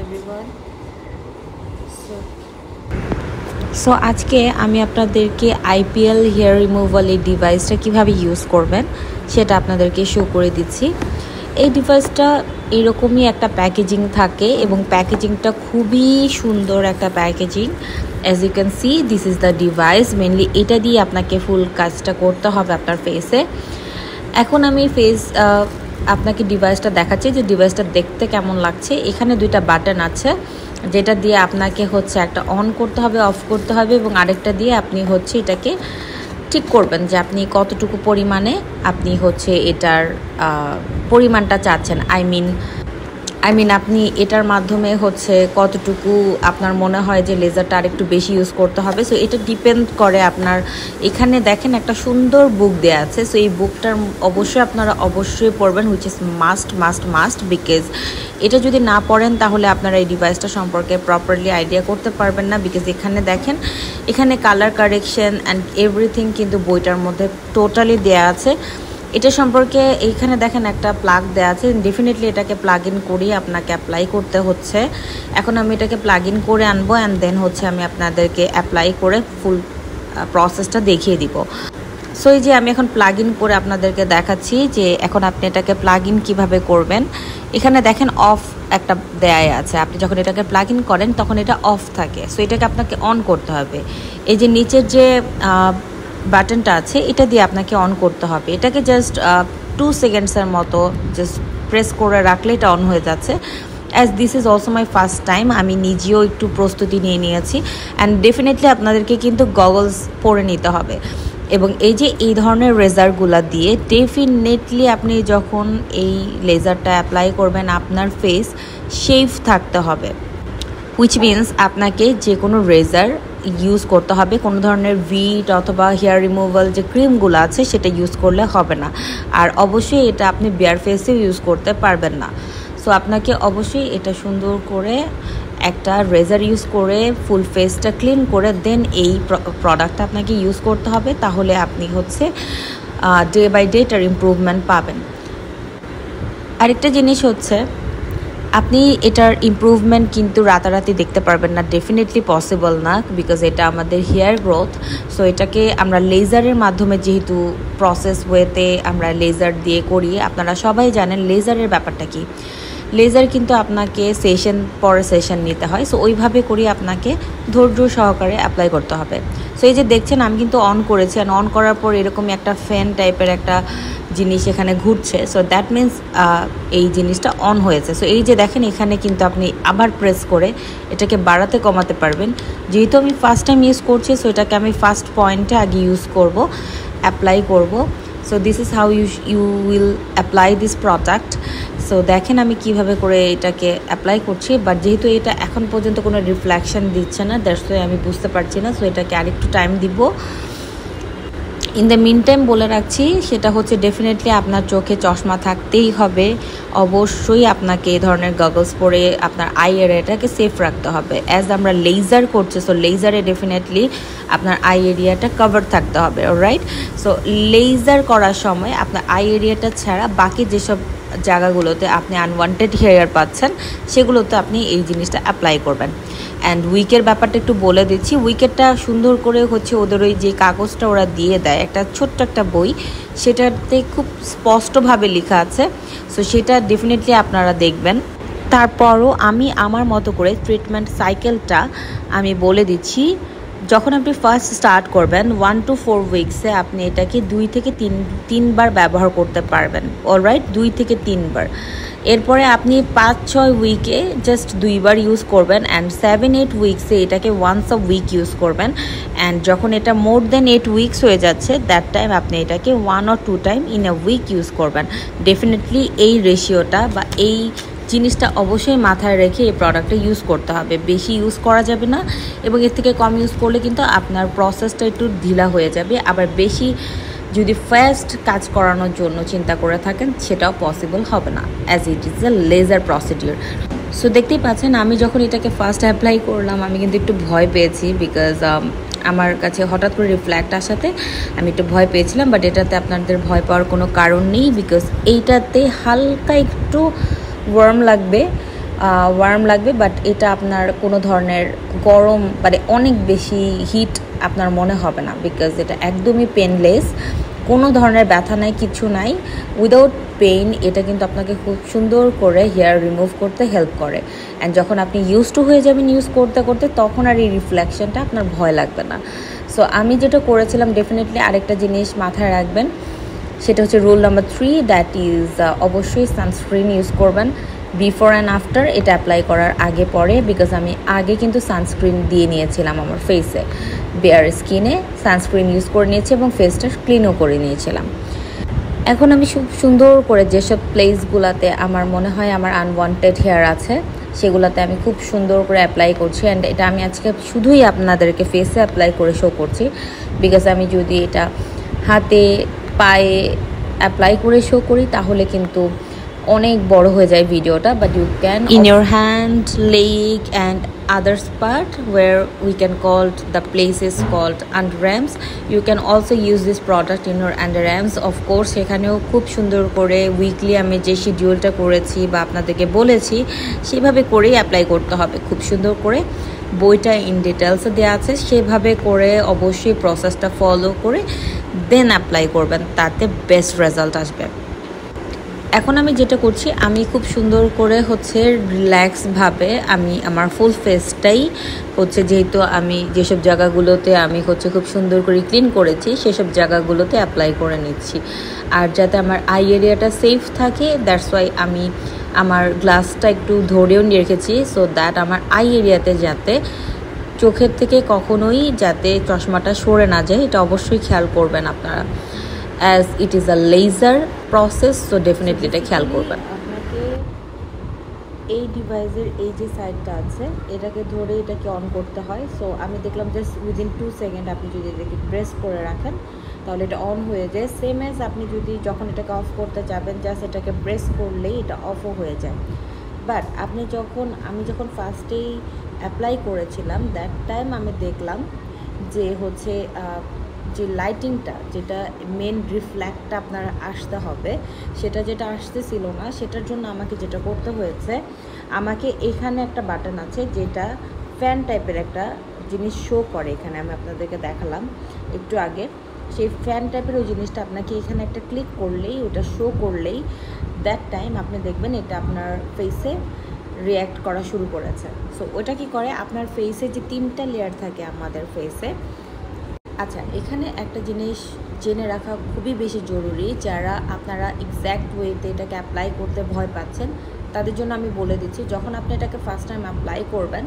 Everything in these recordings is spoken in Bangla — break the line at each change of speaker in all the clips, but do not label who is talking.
everyone. সো আজকে আমি আপনাদেরকে আইপিএল হেয়ার রিমুভাল এই ডিভাইসটা কীভাবে ইউজ করবেন সেটা আপনাদেরকে শো করে দিচ্ছি। এই ডিভাইসটা এরকমই একটা প্যাকেজিং থাকে এবং প্যাকেজিংটা খুবই সুন্দর একটা packaging. As you can see this is the device. Mainly এটা দিয়ে আপনাকে ফুল কাজটা করতে হবে আপনার ফেসে। এখন আমি আপনাকে ডিভাইসটা দেখাচ্ছি যে ডিভাইসটা দেখতে কেমন লাগছে। এখানে দুইটা বাটন আছে যেটা দিয়ে আপনাকে একটা অন করতে হবে, অফ করতে হবে, এবং আরেকটা দিয়ে আপনি এটাকে ঠিক করবেন যে আপনি কতটুকু পরিমাণে আপনি এটার পরিমাণটা চাচ্ছেন। আই মিন আপনি এটার মাধ্যমে কতটুকু আপনার মনে হয় যে লেজারটা আরেকটু বেশি ইউজ করতে হবে। সো এটা ডিপেন্ড করে আপনার। এখানে দেখেন একটা সুন্দর বুক দেওয়া আছে। সো এই বুকটার আপনারা অবশ্যই পড়বেন, হুইচ ইজ মাস্ট বিকজ এটা যদি না পড়েন তাহলে আপনারা এই ডিভাইসটা সম্পর্কে প্রপারলি আইডিয়া করতে পারবেন না। বিকজ এখানে দেখেন এখানে কালার কারেকশন অ্যান্ড এভরিথিং কিন্তু বইটার মধ্যে টোটালি দেওয়া আছে। এটা সম্পর্কে এইখানে দেখেন একটা প্লাগ দেওয়া আছে। ডেফিনেটলি এটাকে প্লাগ ইন করেই আপনাকে অ্যাপ্লাই করতে হচ্ছে। এখন আমি এটাকে প্লাগ ইন করে আনবো অ্যান্ড দেন আমি আপনাদেরকে অ্যাপ্লাই করে ফুল প্রসেসটা দেখিয়ে দিব। সো এই যে আমি এখন প্লাগ ইন করে আপনাদেরকে দেখাচ্ছি যে এখন আপনি এটাকে প্লাগ ইন কীভাবে করবেন। এখানে দেখেন অফ একটা দেয়াই আছে। আপনি যখন এটাকে প্লাগ ইন করেন তখন এটা অফ থাকে। সো এটাকে আপনাকে অন করতে হবে। এই যে নিচের যে বাটনটা আছে এটা দিয়ে আপনাকে অন করতে হবে। এটাকে জাস্ট 2 সেকেন্ডসের মতো জাস্ট প্রেস করে রাখলে এটা অন হয়ে যাচ্ছে। As this is also my first time, আমি নিজেও একটু প্রস্তুতি নিয়ে নিয়েছি। অ্যান্ড ডেফিনেটলি আপনাদেরকে কিন্তু গগলস পরে নিতে হবে। এবং এই ধরনের রেজারগুলো দিয়ে ডেফিনেটলি আপনি যখন এই লেজারটা অ্যাপ্লাই করবেন আপনার ফেস শেভ থাকতে হবে, হুইচ মিনস আপনাকে যে কোনো রেজার ইউজ করতে হবে। কোনো ধরনের ভিট অথবা হেয়ার রিমুভাল যে ক্রিমগুলো আছে সেটা ইউজ করলে হবে না। আর অবশ্যই এটা আপনি বেয়ার ফেসেও ইউজ করতে পারবেন না। সো আপনাকে অবশ্যই এটা সুন্দর করে একটা রেজার ইউজ করে ফুল ফেসটা ক্লিন করে দেন এই প্রোডাক্টটা আপনাকে ইউজ করতে হবে। তাহলে আপনি ডে বাই ডে এটার ইমপ্রুভমেন্ট পাবেন। আরেকটা জিনিস আপনি এটার ইমপ্রুভমেন্ট কিন্তু রাতারাতি দেখতে পারবেন না, ডেফিনেটলি পসিবল না, বিকজ এটা আমাদের হেয়ার গ্রোথ। সো এটাকে আমরা লেজারের মাধ্যমে যেহেতু প্রসেস ওয়েতে আমরা লেজার দিয়ে করি, আপনারা সবাই জানেন লেজারের ব্যাপারটা কি। লেজার কিন্তু আপনাকে সেশন পরে সেশন নিতে হয়। সো ওইভাবে করে আপনাকে ধৈর্য সহকারে অ্যাপ্লাই করতে হবে। সো এই যে দেখছেন আমি কিন্তু অন করেছি, অ্যান্ড অন করার পর এরকমই একটা ফ্যান টাইপের একটা জিনিস এখানে ঘুরছে। সো দ্যাট মিনস এই জিনিসটা অন হয়েছে। সো এই যে দেখেন এখানে কিন্তু আপনি আবার প্রেস করে এটাকে বাড়াতে কমাতে পারবেন। যেহেতু আমি ফার্স্ট টাইম ইউজ করছি, সো এটাকে আমি ফার্স্ট পয়েন্টে আগে ইউজ করব, অ্যাপ্লাই করব। So this is how you will apply this product. So দেখেন আমি কিভাবে করে এটাকে অ্যাপ্লাই করছি, বাট যেহেতু এটা এখন পর্যন্ত কোনো রিফ্লেকশন দিচ্ছে না, দ্যাটস ওয়াই আমি বুঝতে পারছি না। সো এটাকে আরেকটু টাইম দিব। ইন দ্য মিন টাইম বলে রাখছি, সেটা ডেফিনেটলি আপনার চোখে চশমা থাকতেই হবে। অবশ্যই আপনাকে এই ধরনের গগলস পরে আপনার আই এরিয়াটাকে সেফ রাখতে হবে। অ্যাজ আমরা লেজার করছি, সো লেজারে ডেফিনেটলি আপনার আই এরিয়াটা কভার থাকতে হবে, অলরাইট। সো লেজার করার সময় আপনার আই এরিয়াটা ছাড়া বাকি যেসব জায়গাগুলোতে আপনি আনওয়ান্টেড হেয়ার পাচ্ছেন সেগুলোতে আপনি এই জিনিসটা অ্যাপ্লাই করবেন। অ্যান্ড উইকের ব্যাপারটা একটু বলে দিচ্ছি। উইকেটটা সুন্দর করে ওদের ওই যে কাগজটা ওরা দিয়ে দেয়, একটা ছোট্ট একটা বই, সেটাতে খুব স্পষ্টভাবে লেখা আছে। সো সেটা ডেফিনেটলি আপনারা দেখবেন। তারপরও আমি আমার মতো করে ট্রিটমেন্ট সাইকেলটা আমি বলে দিচ্ছি। যখন আপনি ফার্স্ট স্টার্ট করবেন 1 to 4 উইকসে আপনি এটাকে 2 থেকে 3বার ব্যবহার করতে পারবেন, অলরাইট, 2 থেকে 3বার। এরপরে আপনি 5-6 উইকে জাস্ট 2বার ইউজ করবেন, অ্যান্ড 7-8 উইকসে এটাকে ওয়ান্স আ উইক ইউজ করবেন। অ্যান্ড যখন এটা মোর দেন 8 উইকস হয়ে যাচ্ছে, দ্যাট টাইম আপনি এটাকে 1 or 2 time in a week use করবেন। ডেফিনেটলি এই রেশিওটা বা এই জিনিসটা অবশ্যই মাথায় রেখে এই প্রোডাক্টটা ইউজ করতে হবে। বেশি ইউজ করা যাবে না, এবং এর থেকে কম ইউজ করলে কিন্তু আপনার প্রসেসটা একটু ঢিলা হয়ে যাবে। আবার বেশি যদি ফাস্ট কাজ করানোর জন্য চিন্তা করে থাকেন সেটাও পসিবল হবে না, as it is a laser procedure. So দেখতেই পাচ্ছেন আমি যখন এটাকে ফার্স্ট অ্যাপ্লাই করলাম আমি কিন্তু একটু ভয় পেয়েছি, বিকজ আমার কাছে হঠাৎ করে রিফ্ল্যাক্ট আসাতে আমি একটু ভয় পেয়েছিলাম। বাট এটাতে আপনাদের ভয় পাওয়ার কোনো কারণ নেই, বিকজ এইটাতে হালকা একটু ওয়ার্ম লাগবে, ওয়ার্ম লাগবে, বাট এটা আপনার কোনো ধরনের গরম মানে অনেক বেশি হিট আপনার মনে হবে না, বিকজ এটা একদমই পেনলেস, কোনো ধরনের ব্যথা নাই, কিছু নাই, উইদাউট পেইন। এটা কিন্তু আপনাকে খুব সুন্দর করে হেয়ার রিমুভ করতে হেল্প করে। অ্যান্ড যখন আপনি ইউজ টু হয়ে যাবেন ইউজ করতে করতে, তখন আর এই রিফ্লেকশনটা আপনার ভয় লাগবে না। সো আমি যেটা করেছিলাম, ডেফিনেটলি আরেকটা জিনিস মাথায় রাখবেন, সেটা হচ্ছে রুল নাম্বার 3, দ্যাট ইজ অবশ্যই সানস্ক্রিন ইউজ করবেন বিফোর অ্যান্ড আফটার, এটা অ্যাপ্লাই করার আগে পরে। বিকজ আমি আগে কিন্তু সানস্ক্রিন দিয়ে নিয়েছিলাম আমার ফেসে, বেয়ার স্কিনে সানস্ক্রিন ইউজ করে নিয়েছি এবং ফেসটা ক্লিনও করে নিয়েছিলাম। এখন আমি খুব সুন্দর করে যেসব প্লেসগুলোতে আমার মনে হয় আমার আনওয়ান্টেড হেয়ার আছে, সেগুলোতে আমি খুব সুন্দর করে অ্যাপ্লাই করছি। অ্যান্ড এটা আমি আজকে শুধুই আপনাদেরকে ফেসে অ্যাপ্লাই করে শো করছি, বিকজ আমি যদি এটা হাতে পায়ে অ্যাপ্লাই করে শো করি তাহলে কিন্তু অনেক বড় হয়ে যায় ভিডিওটা। But you can in your hand, leg and others part where we can call the places called underarms, you can also use this product in your underarms. of course সেখানেও খুব সুন্দর করে উইকলি আমি যে শিডিউলটা করেছি বা আপনাদেরকে বলেছি সেভাবে করেই অ্যাপ্লাই করতে হবে। খুব সুন্দর করে বইটা ইন ডিটেলসে দেওয়া আছে, সেভাবে করে অবশ্যই প্রসেসটা ফলো করে দেন অ্যাপ্লাই করবেন, তাতে বেস্ট রেজাল্ট আসবে। এখন আমি যেটা করছি, আমি খুব সুন্দর করে হচ্ছে রিল্যাক্সভাবে আমি আমার ফুল ফেসটাই হচ্ছে, যেহেতু আমি যেসব জায়গাগুলোতে আমি হচ্ছে খুব সুন্দর করে ক্লিন করেছি সেসব জায়গাগুলোতে অ্যাপ্লাই করে নিচ্ছি। আর যাতে আমার আই এরিয়াটা সেফ থাকে, দ্যাটস ওয়াই আমি আমার গ্লাসটা একটু ধরেও নিয়ে রেখেছি, সো দ্যাট আমার আই এরিয়াতে যাতে চোখের থেকে কখনোই যাতে চশমাটা সরে না যায়, এটা অবশ্যই খেয়াল করবেন আপনারা। As it is a laser process, so definitely এটা খেয়াল করবেন। আপনাকে এই ডিভাইসের এই যে সাইডটা আছে এটাকে ধরে এটাকে অন করতে হয়। সো আমি দেখলাম জাস্ট উইদিন 2 সেকেন্ড আপনি যদি এটাকে প্রেস করে রাখেন তাহলে এটা অন হয়ে যায়। সেম এজ আপনি যদি যখন এটাকে অফ করতে যাবেন জাস্ট এটাকে প্রেস করলেই এটা অফও হয়ে যায়। বাট আমি যখন ফার্স্টেই অ্যাপ্লাই করেছিলাম দ্যাট টাইম আমি দেখলাম যে হচ্ছে যে লাইটিংটা, যেটা মেন রিফ্লেক্টটা আপনার আসতে হবে, সেটা যেটা আসতেছিল না, সেটার জন্য আমাকে যেটা করতে হয়েছে, আমাকে এখানে একটা বাটন আছে যেটা ফ্যান টাইপের একটা জিনিস শো করে, এখানে আমি আপনাদেরকে দেখালাম একটু আগে, সেই ফ্যান টাইপের ওই জিনিসটা আপনাকে এখানে একটা ক্লিক করলেই ওটা শো করলেই দ্যাট টাইম আপনি দেখবেন এটা আপনার ফেসে রিয়্যাক্ট করা শুরু করেছে। সো ওটা কি করে, আপনার ফেসে যে 3টা লেয়ার থাকে আমাদের ফেসে। আচ্ছা, এখানে একটা জিনিস জেনে রাখা খুবই বেশি জরুরি, যারা আপনারা এক্স্যাক্ট ওয়েতে এটাকে অ্যাপ্লাই করতে ভয় পাচ্ছেন তাদের জন্য আমি বলে দিচ্ছি। যখন আপনি এটাকে ফার্স্ট টাইম অ্যাপ্লাই করবেন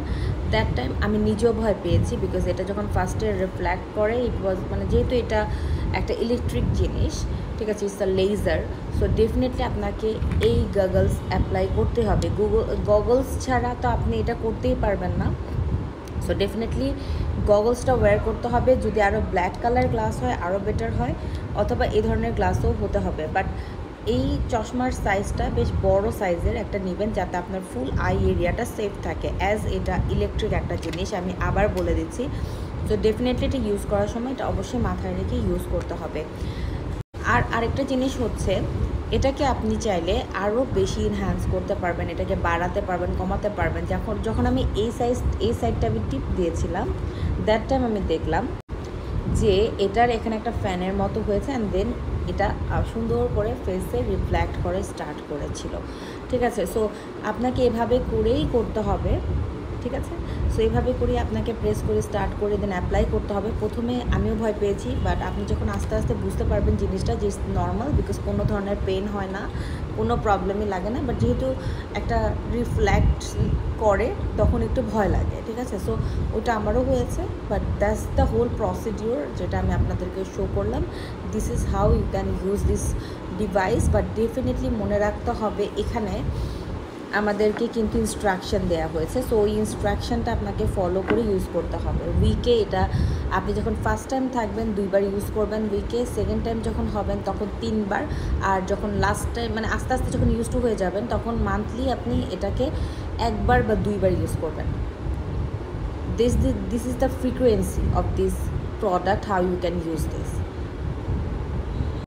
দ্যাট টাইম আমি নিজেও ভয় পেয়েছি, বিকজ এটা যখন ফার্স্টে রিফ্লেক্ট করে ইট ওয়াজ মানে যেহেতু এটা একটা ইলেকট্রিক জিনিস, ঠিক আছে, it's a laser, so definitely আপনাকে এই গগলস অ্যাপ্লাই করতে হবে। গগলস ছাড়া তো আপনি এটা করতেই পারবেন না। সো ডেফিনেটলি গগলসটা ওয়্যার করতে হবে, যদি আরও ব্ল্যাক কালার গ্লাস হয় আরও বেটার হয়, অথবা এই ধরনের গ্লাসও হতে হবে। বাট এই চশমার সাইজটা বেশ বড় সাইজের একটা নেবেন যাতে আপনার ফুল আই এরিয়াটা সেফ থাকে, অ্যাজ এটা ইলেকট্রিক একটা জিনিস, আমি আবার বলে দিচ্ছি। তো ডেফিনেটলি এটা ইউজ করার সময় এটা অবশ্যই মাথায় রেখে ইউজ করতে হবে। আর আরেকটা জিনিস হচ্ছে, এটাকে আপনি চাইলে আরও বেশি এনহ্যান্স করতে পারবেন, এটাকে বাড়াতে পারবেন, কমাতে পারবেন। যখন আমি এই সাইডটা আমি টিপ দিয়েছিলাম দ্যাট টাইম আমি দেখলাম যে এটার এখানে একটা ফ্যানের মতো হয়েছে, অ্যান্ড দেন এটা সুন্দর করে ফেসে রিফ্লেক্ট করে স্টার্ট করেছিল, ঠিক আছে। সো আপনাকে এভাবে করেই করতে হবে, ঠিক আছে। সো এইভাবে করে আপনাকে প্রেস করে স্টার্ট করে দেন অ্যাপ্লাই করতে হবে। প্রথমে আমিও ভয় পেয়েছি, বাট আপনি যখন আস্তে আস্তে বুঝতে পারবেন জিনিসটা যে নর্মাল, বিকজ কোনো ধরনের পেন হয় না, কোনো প্রবলেমই লাগে না। বাট যেহেতু একটা রিফ্লেক্ট করে তখন একটু ভয় লাগে, ঠিক আছে। সো ওটা আমারও হয়েছে, but that's the whole procedure যেটা আমি আপনাদেরকে শো করলাম। This is how you can use this device. But definitely মনে রাখতে হবে এখানে আমাদেরকে কিন্তু ইনস্ট্রাকশন দেওয়া হয়েছে, সো ওই ইনস্ট্রাকশনটা আপনাকে ফলো করে ইউজ করতে হবে। উইকে এটা আপনি যখন ফার্স্ট টাইম থাকবেন 2বার ইউজ করবেন উইকে, সেকেন্ড টাইম যখন হবেন তখন 3বার, আর যখন লাস্ট টাইম মানে আস্তে আস্তে যখন ইউজ টু হয়ে যাবেন তখন মান্থলি আপনি এটাকে 1বার বা 2বার ইউজ করবেন। This is the frequency of this product, how you can use this.